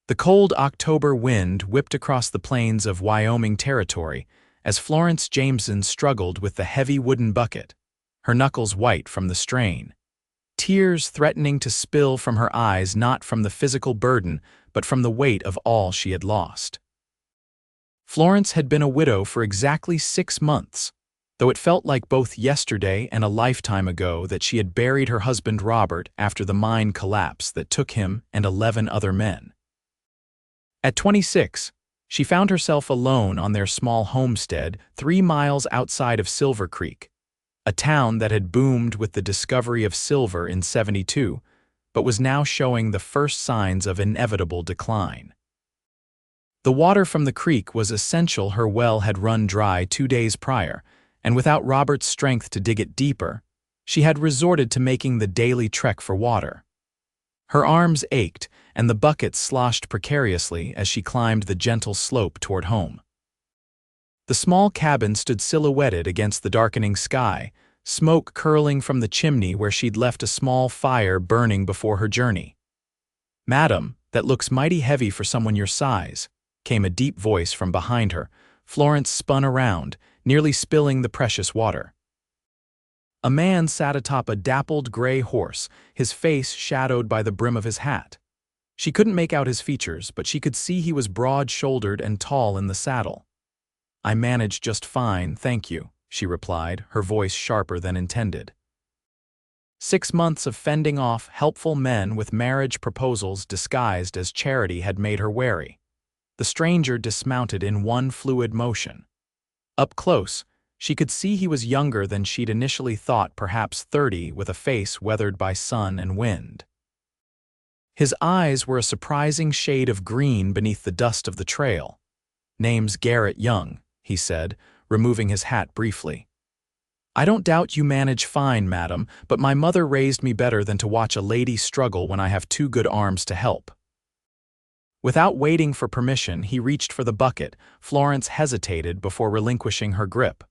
The cold October wind whipped across the plains of Wyoming territory as Florence Jameson struggled with the heavy wooden bucket, her knuckles white from the strain, tears threatening to spill from her eyes not from the physical burden but from the weight of all she had lost. Florence had been a widow for exactly 6 months, though it felt like both yesterday and a lifetime ago that she had buried her husband Robert after the mine collapse that took him and 11 other men. At 26, she found herself alone on their small homestead 3 miles outside of Silver Creek, a town that had boomed with the discovery of silver in '72, but was now showing the first signs of inevitable decline. The water from the creek was essential. Her well had run dry 2 days prior, and without Robert's strength to dig it deeper, she had resorted to making the daily trek for water. Her arms ached, and the bucket sloshed precariously as she climbed the gentle slope toward home. The small cabin stood silhouetted against the darkening sky, smoke curling from the chimney where she'd left a small fire burning before her journey. "Madam, that looks mighty heavy for someone your size," came a deep voice from behind her. Florence spun around, nearly spilling the precious water. A man sat atop a dappled gray horse, his face shadowed by the brim of his hat. She couldn't make out his features, but she could see he was broad-shouldered and tall in the saddle. "I managed just fine, thank you," she replied, her voice sharper than intended. 6 months of fending off helpful men with marriage proposals disguised as charity had made her wary. The stranger dismounted in one fluid motion. Up close, she could see he was younger than she'd initially thought, perhaps 30, with a face weathered by sun and wind. His eyes were a surprising shade of green beneath the dust of the trail. "Name's Garrett Young," he said, removing his hat briefly. "I don't doubt you manage fine, madam, but my mother raised me better than to watch a lady struggle when I have 2 good arms to help." Without waiting for permission, he reached for the bucket. Florence hesitated before relinquishing her grip.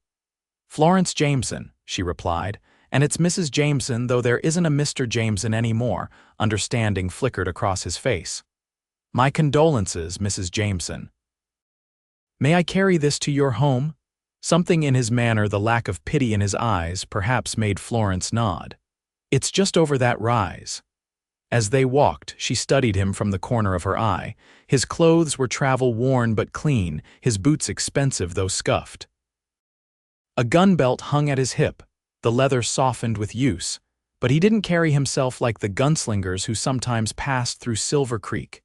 "Florence Jameson," she replied, "and it's Mrs. Jameson, though there isn't a Mr. Jameson anymore." Understanding flickered across his face. "My condolences, Mrs. Jameson." "May I carry this to your home?" Something in his manner, the lack of pity in his eyes, perhaps made Florence nod. "It's just over that rise." As they walked, she studied him from the corner of her eye. His clothes were travel-worn but clean, his boots expensive though scuffed. A gun belt hung at his hip, the leather softened with use, but he didn't carry himself like the gunslingers who sometimes passed through Silver Creek.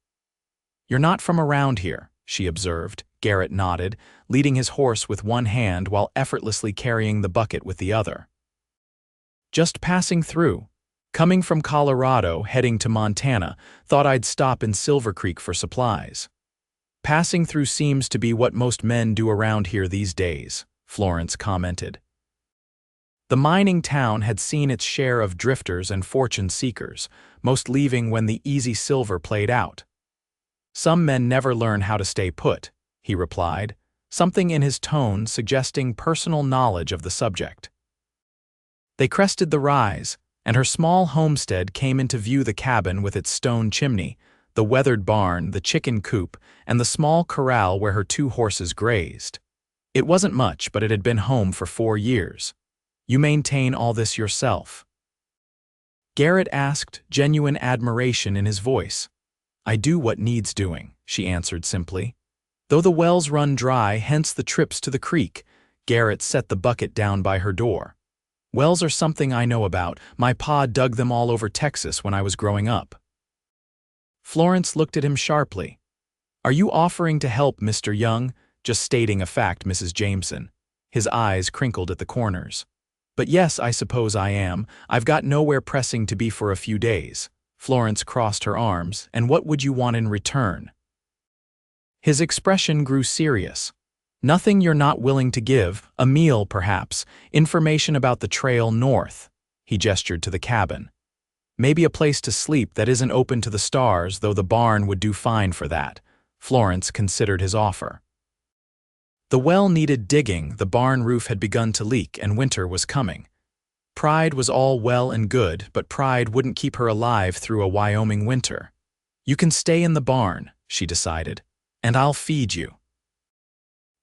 "You're not from around here," she observed. Garrett nodded, leading his horse with one hand while effortlessly carrying the bucket with the other. "Just passing through. Coming from Colorado, heading to Montana, thought I'd stop in Silver Creek for supplies." "Passing through seems to be what most men do around here these days," Florence commented. The mining town had seen its share of drifters and fortune seekers, most leaving when the easy silver played out. "Some men never learn how to stay put," he replied, something in his tone suggesting personal knowledge of the subject. They crested the rise, and her small homestead came into view, the cabin with its stone chimney, the weathered barn, the chicken coop, and the small corral where her 2 horses grazed. It wasn't much, but it had been home for 4 years. "You maintain all this yourself?" Garrett asked, genuine admiration in his voice. "I do what needs doing," she answered simply. "Though the wells run dry, hence the trips to the creek." Garrett set the bucket down by her door. "Wells are something I know about. My pa dug them all over Texas when I was growing up." Florence looked at him sharply. "Are you offering to help, Mr. Young?" "Just stating a fact, Mrs. Jameson." His eyes crinkled at the corners. "But yes, I suppose I am. I've got nowhere pressing to be for a few days." Florence crossed her arms. "And what would you want in return?" His expression grew serious. "Nothing you're not willing to give. A meal, perhaps. Information about the trail north." He gestured to the cabin. "Maybe a place to sleep that isn't open to the stars, though the barn would do fine for that." Florence considered his offer. The well needed digging, the barn roof had begun to leak, and winter was coming. Pride was all well and good, but pride wouldn't keep her alive through a Wyoming winter. "You can stay in the barn," she decided, "and I'll feed you.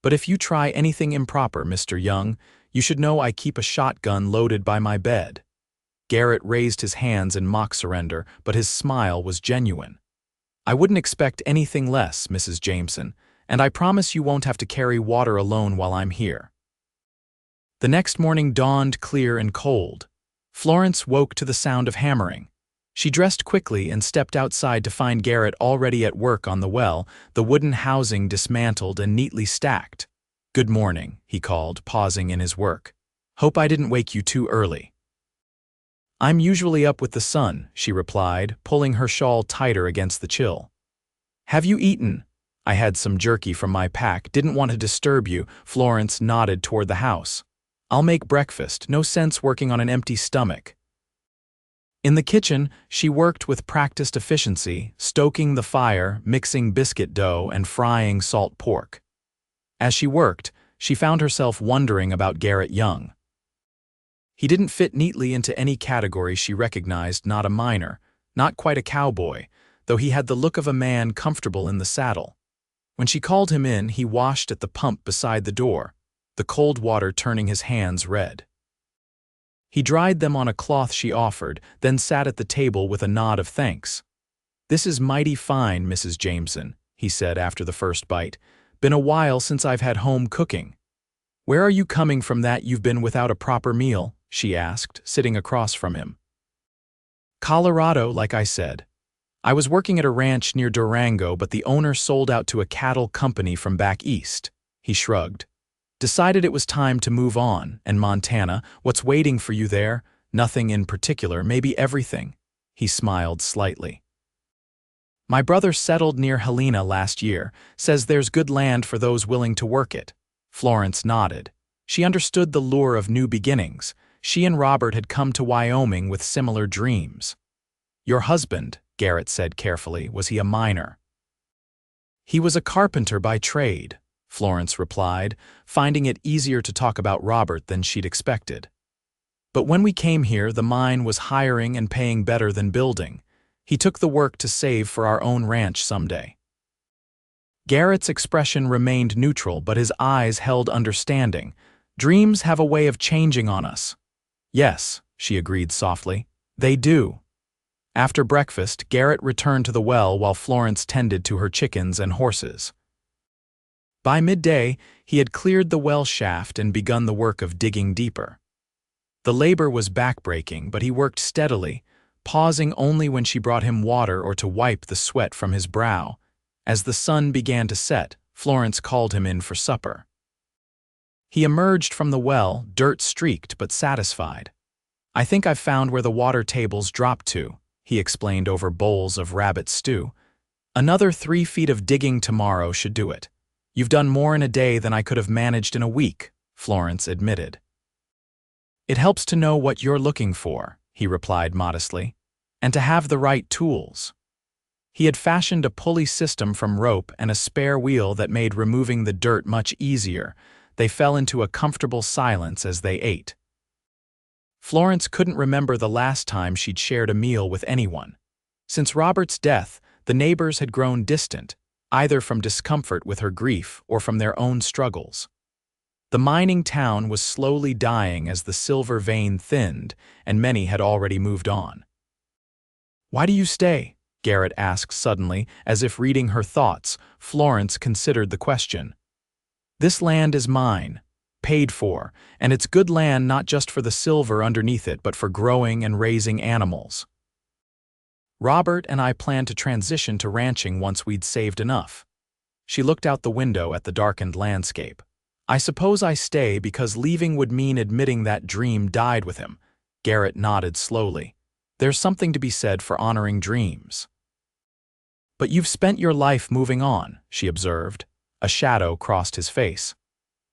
But if you try anything improper, Mr. Young, you should know I keep a shotgun loaded by my bed." Garrett raised his hands in mock surrender, but his smile was genuine. "I wouldn't expect anything less, Mrs. Jameson, and I promise you won't have to carry water alone while I'm here." The next morning dawned clear and cold. Florence woke to the sound of hammering. She dressed quickly and stepped outside to find Garrett already at work on the well, the wooden housing dismantled and neatly stacked. "Good morning," he called, pausing in his work. "Hope I didn't wake you too early." "I'm usually up with the sun," she replied, pulling her shawl tighter against the chill. "Have you eaten?" "I had some jerky from my pack, didn't want to disturb you." Florence nodded toward the house. "I'll make breakfast, no sense working on an empty stomach." In the kitchen, she worked with practiced efficiency, stoking the fire, mixing biscuit dough, and frying salt pork. As she worked, she found herself wondering about Garrett Young. He didn't fit neatly into any category she recognized, not a miner, not quite a cowboy, though he had the look of a man comfortable in the saddle. When she called him in, he washed at the pump beside the door, the cold water turning his hands red. He dried them on a cloth she offered, then sat at the table with a nod of thanks. "This is mighty fine, Mrs. Jameson," he said after the first bite. "Been a while since I've had home cooking." "Where are you coming from that you've been without a proper meal?" she asked, sitting across from him. "Colorado, like I said. I was working at a ranch near Durango, but the owner sold out to a cattle company from back east." He shrugged. "Decided it was time to move on. And Montana, what's waiting for you there?" "Nothing in particular, maybe everything." He smiled slightly. "My brother settled near Helena last year, says there's good land for those willing to work it." Florence nodded. She understood the lure of new beginnings. She and Robert had come to Wyoming with similar dreams. "Your husband," Garrett said carefully, "was he a miner?" "He was a carpenter by trade," Florence replied, finding it easier to talk about Robert than she'd expected. "But when we came here, the mine was hiring and paying better than building. He took the work to save for our own ranch someday." Garrett's expression remained neutral, but his eyes held understanding. "Dreams have a way of changing on us." "Yes," she agreed softly, "they do." After breakfast, Garrett returned to the well while Florence tended to her chickens and horses. By midday, he had cleared the well shaft and begun the work of digging deeper. The labor was backbreaking, but he worked steadily, pausing only when she brought him water or to wipe the sweat from his brow. As the sun began to set, Florence called him in for supper. He emerged from the well, dirt-streaked but satisfied. "I think I've found where the water tables drop to," he explained over bowls of rabbit stew. "Another 3 feet of digging tomorrow should do it." "You've done more in a day than I could have managed in a week," Florence admitted. "It helps to know what you're looking for," he replied modestly, "and to have the right tools." He had fashioned a pulley system from rope and a spare wheel that made removing the dirt much easier. They fell into a comfortable silence as they ate. Florence couldn't remember the last time she'd shared a meal with anyone. Since Robert's death, the neighbors had grown distant, either from discomfort with her grief or from their own struggles. The mining town was slowly dying as the silver vein thinned, and many had already moved on. "Why do you stay?" Garrett asked suddenly, as if reading her thoughts. Florence considered the question. "This land is mine, paid for, and it's good land not just for the silver underneath it, but for growing and raising animals. Robert and I planned to transition to ranching once we'd saved enough." She looked out the window at the darkened landscape. "I suppose I stay because leaving would mean admitting that dream died with him." Garrett nodded slowly. "There's something to be said for honoring dreams." "But you've spent your life moving on," she observed. A shadow crossed his face.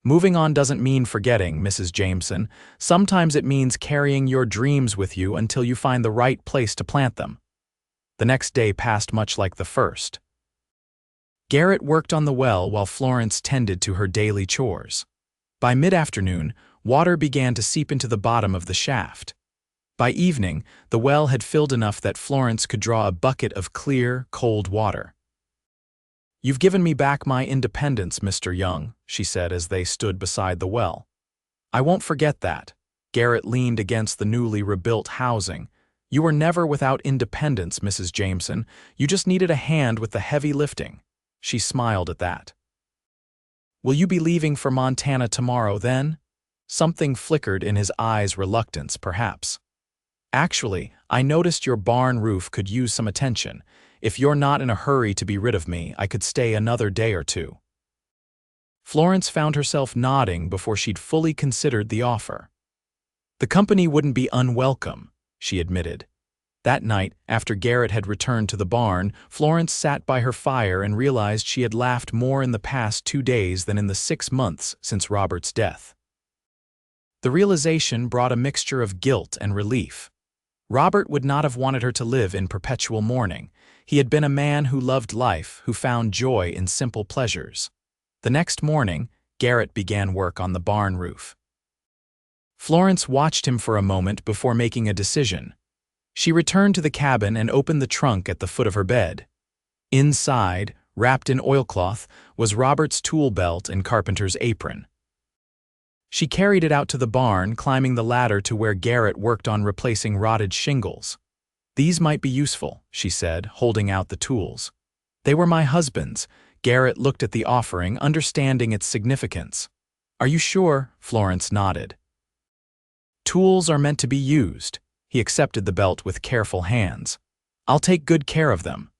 "Moving on doesn't mean forgetting, Mrs. Jameson. Sometimes it means carrying your dreams with you until you find the right place to plant them." The next day passed much like the first. Garrett worked on the well while Florence tended to her daily chores. By mid-afternoon, water began to seep into the bottom of the shaft. By evening, the well had filled enough that Florence could draw a bucket of clear, cold water. "You've given me back my independence, Mr. Young," she said as they stood beside the well. "I won't forget that." Garrett leaned against the newly rebuilt housing. "You were never without independence, Mrs. Jameson. You just needed a hand with the heavy lifting." She smiled at that. "Will you be leaving for Montana tomorrow, then?" Something flickered in his eyes, reluctance, perhaps. "Actually, I noticed your barn roof could use some attention. If you're not in a hurry to be rid of me, I could stay another day or two." Florence found herself nodding before she'd fully considered the offer. The company wouldn't be unwelcome, she admitted. That night, after Garrett had returned to the barn, Florence sat by her fire and realized she had laughed more in the past 2 days than in the 6 months since Robert's death. The realization brought a mixture of guilt and relief. Robert would not have wanted her to live in perpetual mourning. He had been a man who loved life, who found joy in simple pleasures. The next morning, Garrett began work on the barn roof. Florence watched him for a moment before making a decision. She returned to the cabin and opened the trunk at the foot of her bed. Inside, wrapped in oilcloth, was Robert's tool belt and carpenter's apron. She carried it out to the barn, climbing the ladder to where Garrett worked on replacing rotted shingles. "These might be useful," she said, holding out the tools. "They were my husband's." Garrett looked at the offering, understanding its significance. "Are you sure?" Florence nodded. "Tools are meant to be used." He accepted the belt with careful hands. "I'll take good care of them."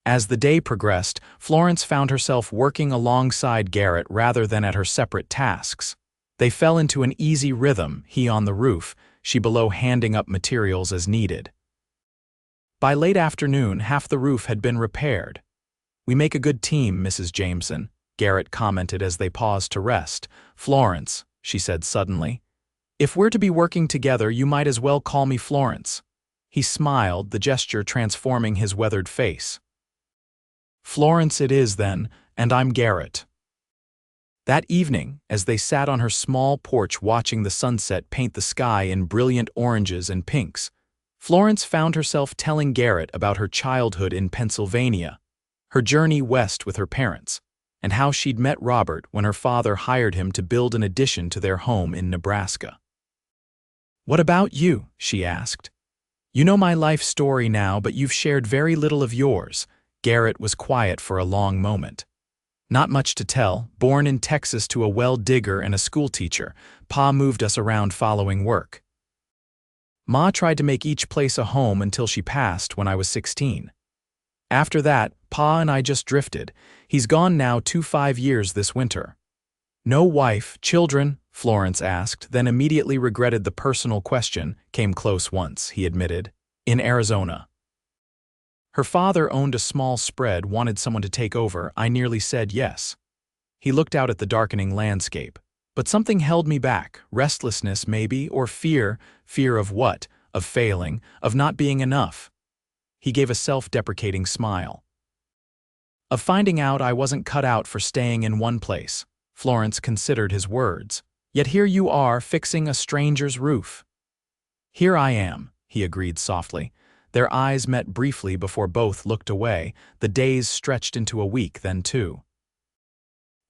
As the day progressed, Florence found herself working alongside Garrett rather than at her separate tasks. They fell into an easy rhythm, he on the roof, she below, handing up materials as needed. By late afternoon, half the roof had been repaired. "We make a good team, Mrs. Jameson," Garrett commented as they paused to rest. "Florence," she said suddenly. "If we're to be working together, you might as well call me Florence." He smiled, the gesture transforming his weathered face. "Florence it is, then, and I'm Garrett." That evening, as they sat on her small porch watching the sunset paint the sky in brilliant oranges and pinks, Florence found herself telling Garrett about her childhood in Pennsylvania, her journey west with her parents, and how she'd met Robert when her father hired him to build an addition to their home in Nebraska. "What about you?" she asked. "You know my life story now, but you've shared very little of yours." Garrett was quiet for a long moment. "Not much to tell. Born in Texas to a well digger and a schoolteacher, Pa moved us around following work. Ma tried to make each place a home until she passed when I was 16. After that, Pa and I just drifted. He's gone now 5 years this winter." "No wife, children?" Florence asked, then immediately regretted the personal question. "Came close once," he admitted. "In Arizona. Her father owned a small spread, wanted someone to take over. I nearly said yes." He looked out at the darkening landscape. "But something held me back. Restlessness, maybe, or fear." "Fear of what?" "Of failing, of not being enough." He gave a self-deprecating smile. "Of finding out I wasn't cut out for staying in one place." Florence considered his words. "Yet here you are, fixing a stranger's roof." "Here I am," he agreed softly. Their eyes met briefly before both looked away. The days stretched into a week, then 2.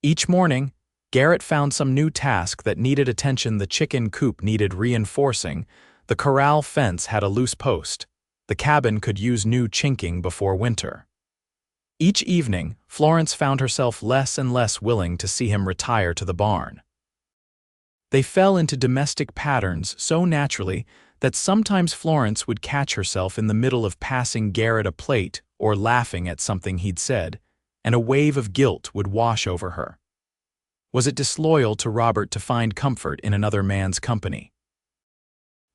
Each morning, Garrett found some new task that needed attention. The chicken coop needed reinforcing. The corral fence had a loose post. The cabin could use new chinking before winter. Each evening, Florence found herself less and less willing to see him retire to the barn. They fell into domestic patterns so naturally that sometimes Florence would catch herself in the middle of passing Garrett a plate or laughing at something he'd said, and a wave of guilt would wash over her. Was it disloyal to Robert to find comfort in another man's company?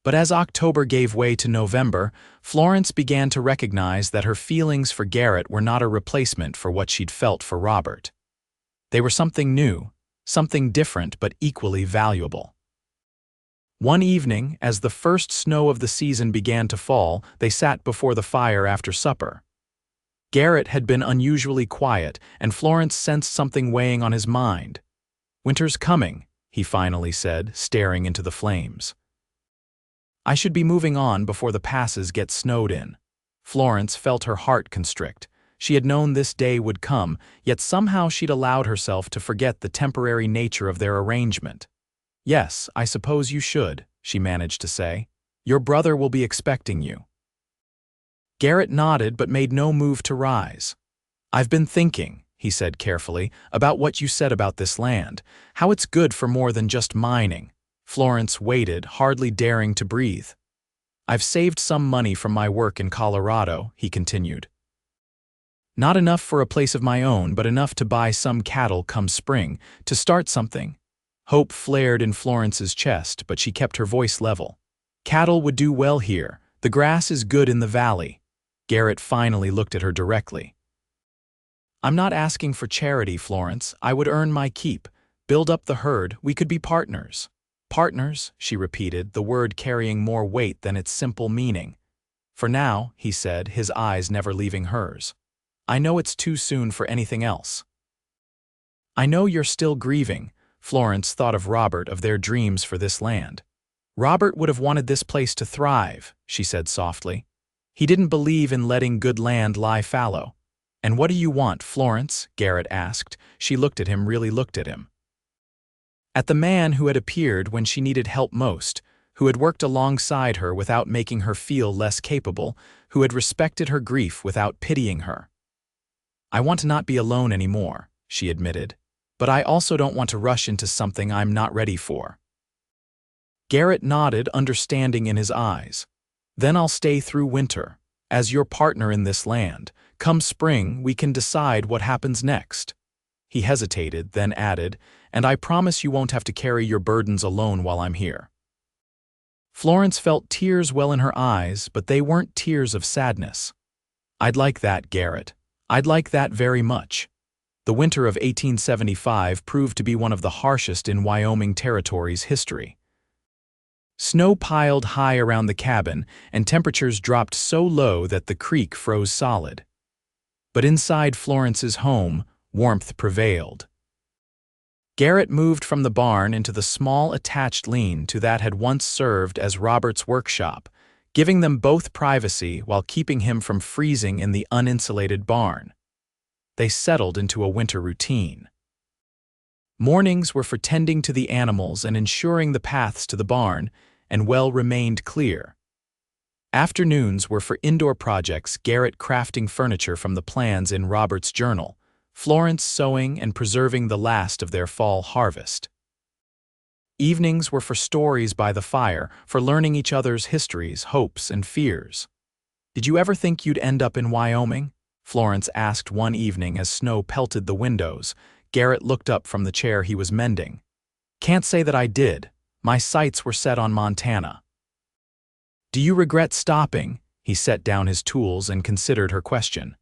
But as October gave way to November, Florence began to recognize that her feelings for Garrett were not a replacement for what she'd felt for Robert. They were something new, something different but equally valuable. One evening, as the first snow of the season began to fall, they sat before the fire after supper. Garrett had been unusually quiet, and Florence sensed something weighing on his mind. "Winter's coming," he finally said, staring into the flames. "I should be moving on before the passes get snowed in." Florence felt her heart constrict. She had known this day would come, yet somehow she'd allowed herself to forget the temporary nature of their arrangement. "Yes, I suppose you should," she managed to say. "Your brother will be expecting you." Garrett nodded but made no move to rise. "I've been thinking," he said carefully, "about what you said about this land, how it's good for more than just mining." Florence waited, hardly daring to breathe. "I've saved some money from my work in Colorado," he continued. "Not enough for a place of my own, but enough to buy some cattle come spring, to start something." Hope flared in Florence's chest, but she kept her voice level. "Cattle would do well here. The grass is good in the valley." Garrett finally looked at her directly. "I'm not asking for charity, Florence. I would earn my keep. Build up the herd. We could be partners." "Partners," she repeated, the word carrying more weight than its simple meaning. "For now," he said, his eyes never leaving hers. "I know it's too soon for anything else." "I know you're still grieving." Florence thought of Robert, of their dreams for this land. "Robert would have wanted this place to thrive," she said softly. "He didn't believe in letting good land lie fallow." "And what do you want, Florence?" Garrett asked. She looked at him, really looked at him. At the man who had appeared when she needed help most, who had worked alongside her without making her feel less capable, who had respected her grief without pitying her. "I want to not be alone anymore," she admitted. "But I also don't want to rush into something I'm not ready for." Garrett nodded, understanding in his eyes. "Then I'll stay through winter, as your partner in this land. Come spring, we can decide what happens next." He hesitated, then added, "And I promise you won't have to carry your burdens alone while I'm here." Florence felt tears well in her eyes, but they weren't tears of sadness. "I'd like that, Garrett. I'd like that very much." The winter of 1875 proved to be one of the harshest in Wyoming Territory's history. Snow piled high around the cabin, and temperatures dropped so low that the creek froze solid. But inside Florence's home, warmth prevailed. Garrett moved from the barn into the small attached lean-to that had once served as Robert's workshop, giving them both privacy while keeping him from freezing in the uninsulated barn. They settled into a winter routine. Mornings were for tending to the animals and ensuring the paths to the barn, and well remained clear. Afternoons were for indoor projects, Garrett crafting furniture from the plans in Robert's journal, Florence sewing and preserving the last of their fall harvest. Evenings were for stories by the fire, for learning each other's histories, hopes, and fears. "Did you ever think you'd end up in Wyoming?" Florence asked one evening as snow pelted the windows. Garrett looked up from the chair he was mending. "Can't say that I did. My sights were set on Montana." "Do you regret stopping?" He set down his tools and considered her question.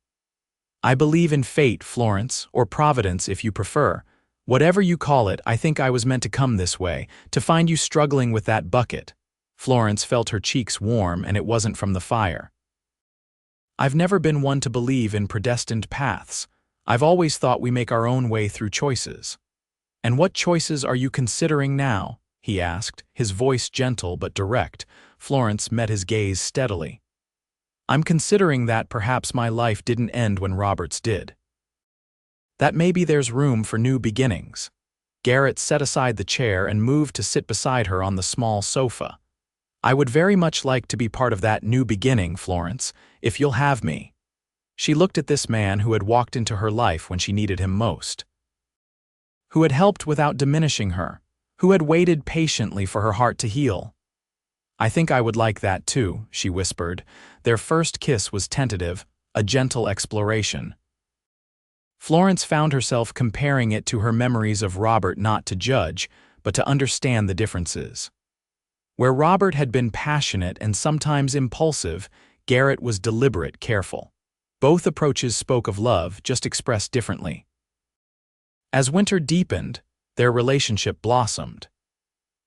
"I believe in fate, Florence, or providence if you prefer. Whatever you call it, I think I was meant to come this way, to find you struggling with that bucket." Florence felt her cheeks warm, and it wasn't from the fire. "I've never been one to believe in predestined paths. I've always thought we make our own way through choices." "And what choices are you considering now?" he asked, his voice gentle but direct. Florence met his gaze steadily. "I'm considering that perhaps my life didn't end when Robert's did. That maybe there's room for new beginnings." Garrett set aside the chair and moved to sit beside her on the small sofa. "I would very much like to be part of that new beginning, Florence, if you'll have me." She looked at this man who had walked into her life when she needed him most, who had helped without diminishing her, who had waited patiently for her heart to heal. "I think I would like that too," she whispered. Their first kiss was tentative, a gentle exploration. Florence found herself comparing it to her memories of Robert, not to judge, but to understand the differences. Where Robert had been passionate and sometimes impulsive, Garrett was deliberate, careful. Both approaches spoke of love, just expressed differently. As winter deepened, their relationship blossomed.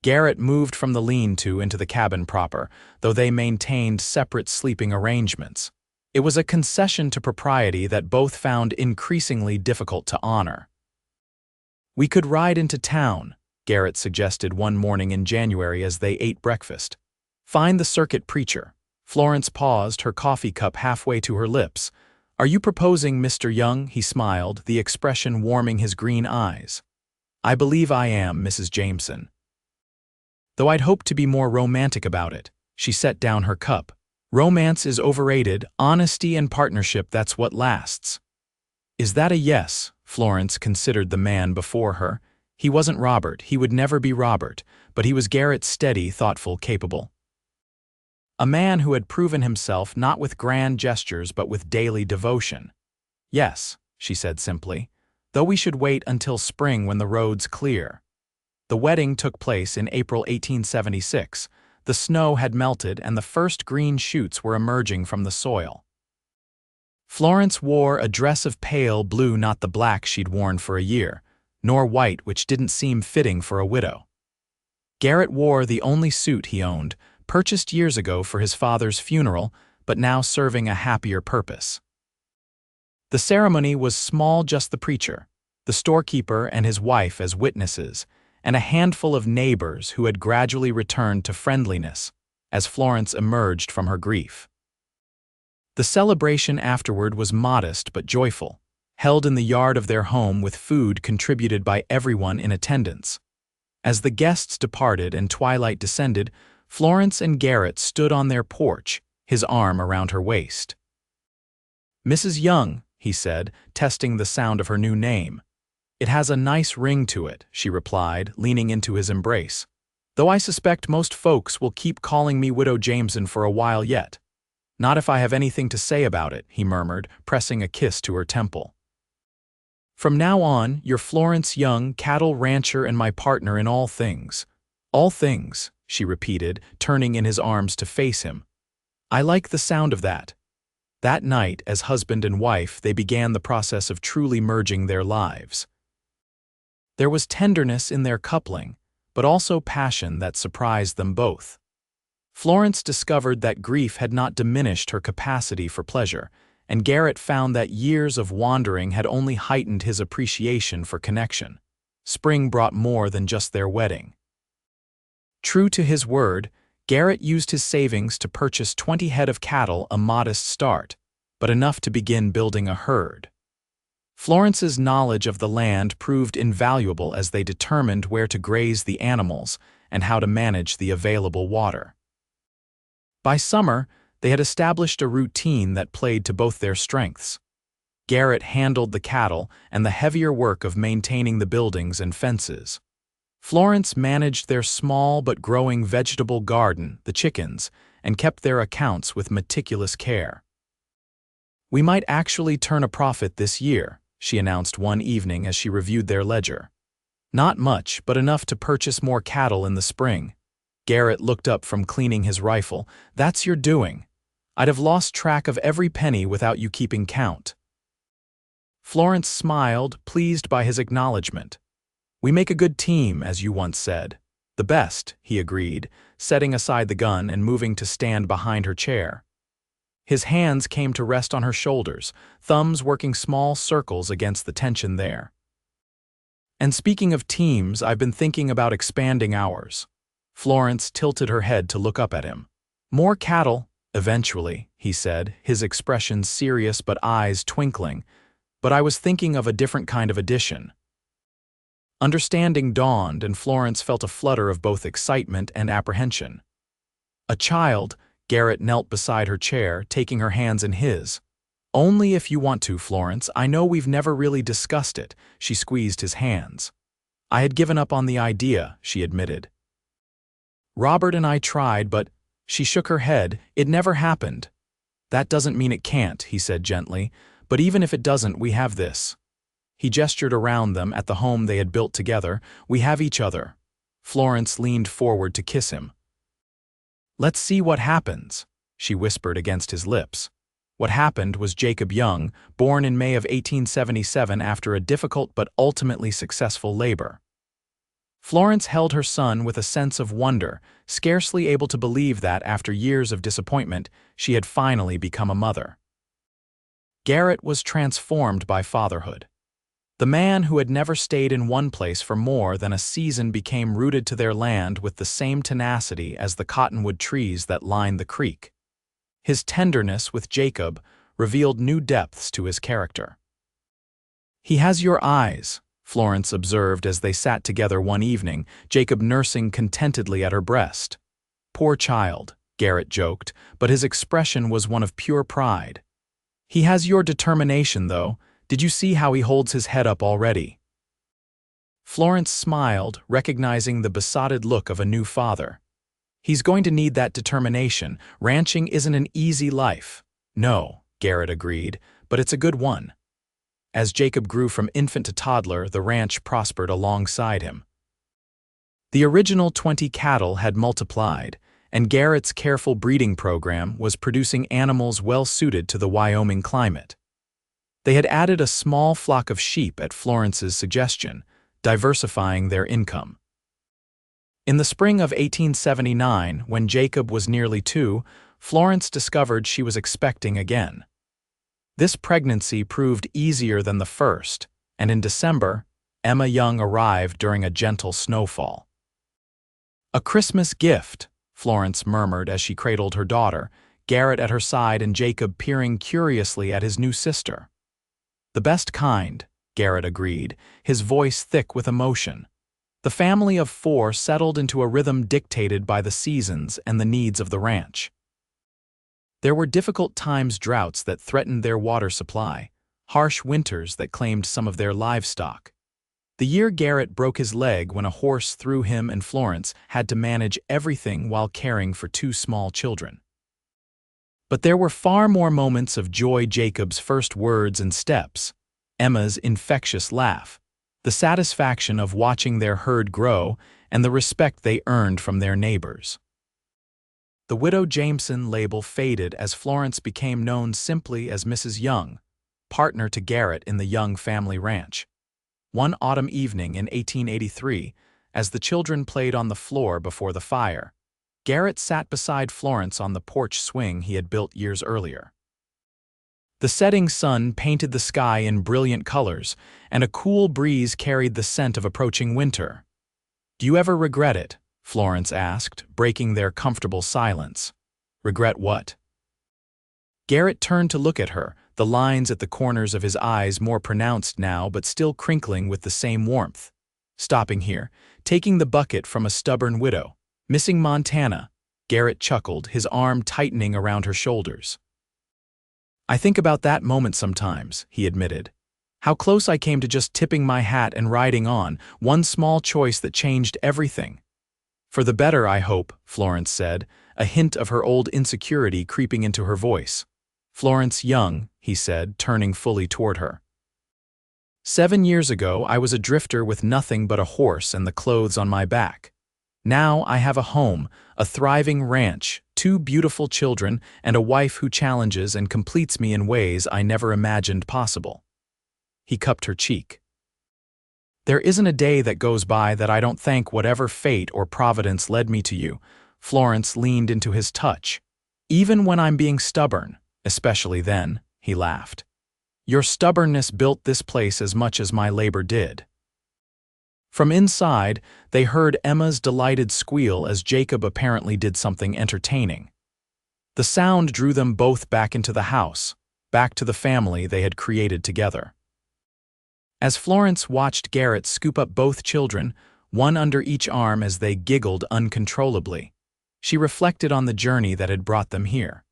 Garrett moved from the lean-to into the cabin proper, though they maintained separate sleeping arrangements. It was a concession to propriety that both found increasingly difficult to honor. "We could ride into town," Garrett suggested one morning in January as they ate breakfast. "Find the circuit preacher." Florence paused, her coffee cup halfway to her lips. "Are you proposing, Mr. Young?" he smiled, the expression warming his green eyes. "I believe I am, Mrs. Jameson. Though I'd hoped to be more romantic about it." She set down her cup. "Romance is overrated. Honesty and partnership, that's what lasts." "Is that a yes?" Florence considered the man before her. He wasn't Robert, he would never be Robert, but he was Garrett, steady, thoughtful, capable. A man who had proven himself not with grand gestures but with daily devotion. "Yes," she said simply, "though we should wait until spring when the road's clear." The wedding took place in April 1876. The snow had melted and the first green shoots were emerging from the soil. Florence wore a dress of pale blue, not the black she'd worn for a year, nor white, which didn't seem fitting for a widow. Garrett wore the only suit he owned, purchased years ago for his father's funeral, but now serving a happier purpose. The ceremony was small, just the preacher, the storekeeper and his wife as witnesses, and a handful of neighbors who had gradually returned to friendliness as Florence emerged from her grief. The celebration afterward was modest but joyful, held in the yard of their home with food contributed by everyone in attendance. As the guests departed and twilight descended, Florence and Garrett stood on their porch, his arm around her waist. "Mrs. Young," he said, testing the sound of her new name. "It has a nice ring to it," she replied, leaning into his embrace. "Though I suspect most folks will keep calling me Widow Jameson for a while yet." "Not if I have anything to say about it," he murmured, pressing a kiss to her temple. "From now on, you're Florence Young, cattle rancher and my partner in all things." "All things," she repeated, turning in his arms to face him. "I like the sound of that." That night, as husband and wife, they began the process of truly merging their lives. There was tenderness in their coupling, but also passion that surprised them both. Florence discovered that grief had not diminished her capacity for pleasure, and Garrett found that years of wandering had only heightened his appreciation for connection. Spring brought more than just their wedding. True to his word, Garrett used his savings to purchase 20 head of cattle, a modest start, but enough to begin building a herd. Florence's knowledge of the land proved invaluable as they determined where to graze the animals and how to manage the available water. By summer, they had established a routine that played to both their strengths. Garrett handled the cattle and the heavier work of maintaining the buildings and fences. Florence managed their small but growing vegetable garden, the chickens, and kept their accounts with meticulous care. "We might actually turn a profit this year," she announced one evening as she reviewed their ledger. "Not much, but enough to purchase more cattle in the spring." Garrett looked up from cleaning his rifle. "That's your doing. I'd have lost track of every penny without you keeping count." Florence smiled, pleased by his acknowledgement. "We make a good team, as you once said." "The best," he agreed, setting aside the gun and moving to stand behind her chair. His hands came to rest on her shoulders, thumbs working small circles against the tension there. "And speaking of teams, I've been thinking about expanding ours." Florence tilted her head to look up at him. "More cattle, eventually," he said, his expression serious but eyes twinkling. "But I was thinking of a different kind of addition." Understanding dawned, and Florence felt a flutter of both excitement and apprehension. "A child," Garrett knelt beside her chair, taking her hands in his. "Only if you want to, Florence. I know we've never really discussed it." She squeezed his hands. "I had given up on the idea," she admitted. "Robert and I tried, but—" She shook her head. "It never happened." "That doesn't mean it can't," he said gently. "But even if it doesn't, we have this." He gestured around them at the home they had built together. "We have each other." Florence leaned forward to kiss him. "Let's see what happens," she whispered against his lips. What happened was Jacob Young, born in May of 1877 after a difficult but ultimately successful labor. Florence held her son with a sense of wonder, scarcely able to believe that, after years of disappointment, she had finally become a mother. Garrett was transformed by fatherhood. The man who had never stayed in one place for more than a season became rooted to their land with the same tenacity as the cottonwood trees that lined the creek. His tenderness with Jacob, revealed new depths to his character. "He has your eyes," Florence observed as they sat together one evening, Jacob nursing contentedly at her breast. "Poor child," Garrett joked, but his expression was one of pure pride. "He has your determination, though. Did you see how he holds his head up already?" Florence smiled, recognizing the besotted look of a new father. "He's going to need that determination. Ranching isn't an easy life." "No," Garrett agreed, "but it's a good one." As Jacob grew from infant to toddler, the ranch prospered alongside him. The original 20 cattle had multiplied, and Garrett's careful breeding program was producing animals well-suited to the Wyoming climate. They had added a small flock of sheep at Florence's suggestion, diversifying their income. In the spring of 1879, when Jacob was nearly 2, Florence discovered she was expecting again. This pregnancy proved easier than the first, and in December, Emma Young arrived during a gentle snowfall. "A Christmas gift," Florence murmured as she cradled her daughter, Garrett at her side and Jacob peering curiously at his new sister. "The best kind," Garrett agreed, his voice thick with emotion. The family of 4 settled into a rhythm dictated by the seasons and the needs of the ranch. There were difficult droughts that threatened their water supply, harsh winters that claimed some of their livestock. The year Garrett broke his leg when a horse threw him and Florence had to manage everything while caring for 2 small children. But there were far more moments of joy: Jacob's first words and steps, Emma's infectious laugh, the satisfaction of watching their herd grow, and the respect they earned from their neighbors. The Widow Jameson label faded as Florence became known simply as Mrs. Young, partner to Garrett in the Young family ranch. One autumn evening in 1883, as the children played on the floor before the fire, Garrett sat beside Florence on the porch swing he had built years earlier. The setting sun painted the sky in brilliant colors, and a cool breeze carried the scent of approaching winter. "Do you ever regret it?" Florence asked, breaking their comfortable silence. "Regret what?" Garrett turned to look at her, the lines at the corners of his eyes more pronounced now but still crinkling with the same warmth. "Stopping here, taking the bucket from a stubborn widow. Missing Montana," Garrett chuckled, his arm tightening around her shoulders. "I think about that moment sometimes," he admitted. "How close I came to just tipping my hat and riding on, one small choice that changed everything." "For the better, I hope," Florence said, a hint of her old insecurity creeping into her voice. "Florence Young," he said, turning fully toward her. "7 years ago, I was a drifter with nothing but a horse and the clothes on my back. Now I have a home, a thriving ranch, 2 beautiful children, and a wife who challenges and completes me in ways I never imagined possible." He cupped her cheek. "There isn't a day that goes by that I don't thank whatever fate or providence led me to you." Florence leaned into his touch. "Even when I'm being stubborn, especially then," he laughed. "Your stubbornness built this place as much as my labor did." From inside, they heard Emma's delighted squeal as Jacob apparently did something entertaining. The sound drew them both back into the house, back to the family they had created together. As Florence watched Garrett scoop up both children, one under each arm as they giggled uncontrollably, she reflected on the journey that had brought them here.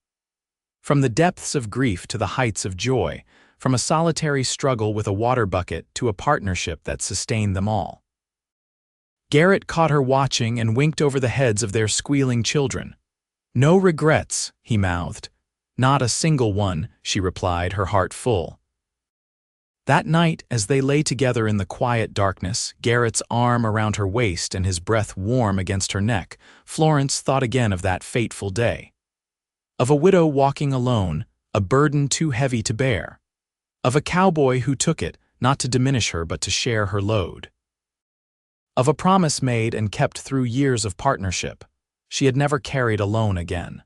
From the depths of grief to the heights of joy, from a solitary struggle with a water bucket to a partnership that sustained them all. Garrett caught her watching and winked over the heads of their squealing children. "No regrets," he mouthed. "Not a single one," she replied, her heart full. That night, as they lay together in the quiet darkness, Garrett's arm around her waist and his breath warm against her neck, Florence thought again of that fateful day. Of a widow walking alone, a burden too heavy to bear. Of a cowboy who took it, not to diminish her but to share her load. Of a promise made and kept through years of partnership. She had never carried alone again.